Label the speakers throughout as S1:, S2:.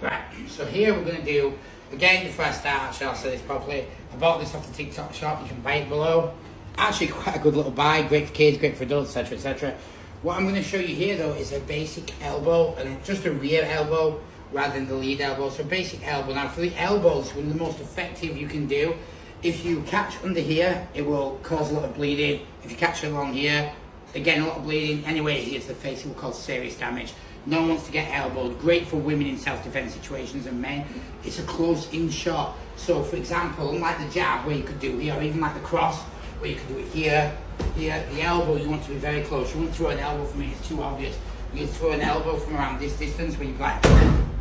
S1: Right, so here we're going to do, again, before I start, actually I'll say this properly, I bought this off the TikTok shop, you can buy it below. Actually quite a good little buy, great for kids, great for adults, etc, etc. What I'm going to show you here though is a basic elbow, and just a rear elbow rather than the lead elbow. So basic elbow. Now for the elbows, one of the most effective you can do, if you catch under here, it will cause a lot of bleeding. If you catch it along here, again, a lot of bleeding. Anyway, here's the face, it will cause serious damage. No one wants to get elbowed. Great for women in self-defense situations and men. It's a close-in shot. So, for example, unlike the jab where you could do here, or even like the cross where you could do it here, the elbow you want to be very close. You won't throw an elbow from here, it's too obvious. You can throw an elbow from around this distance where you like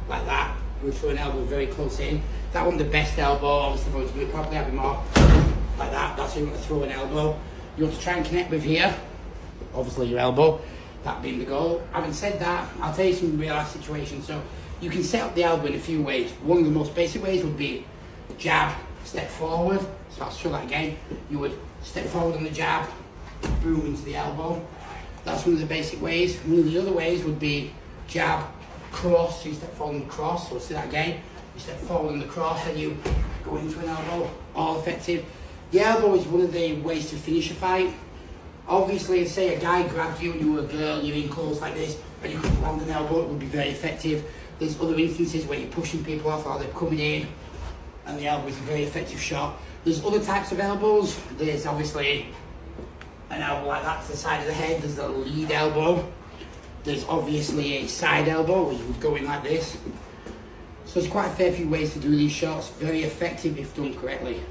S1: that. You throw an elbow very close in. That one, the best elbow. Obviously, if I was to do it properly, I'd be more like that. That's how you want to throw an elbow. You want to try and connect with here, obviously your elbow. That being the goal. Having said that, I'll tell you some real life situations. So you can set up the elbow in a few ways. One of the most basic ways would be jab, step forward. So I'll show that again. You would step forward on the jab, boom into the elbow. That's one of the basic ways. One of the other ways would be jab, cross. So you step forward on the cross. So we'll see that again. You step forward on the cross and you go into an elbow. All effective. The elbow is one of the ways to finish a fight. Obviously, say a guy grabbed you and you were a girl, you're in close like this, and you could land an elbow, it would be very effective. There's other instances where you're pushing people off or they're coming in, and the elbow is a very effective shot. There's other types of elbows. There's obviously an elbow like that to the side of the head. There's a lead elbow. There's obviously a side elbow where you would go in like this. So there's quite a fair few ways to do these shots. Very effective if done correctly.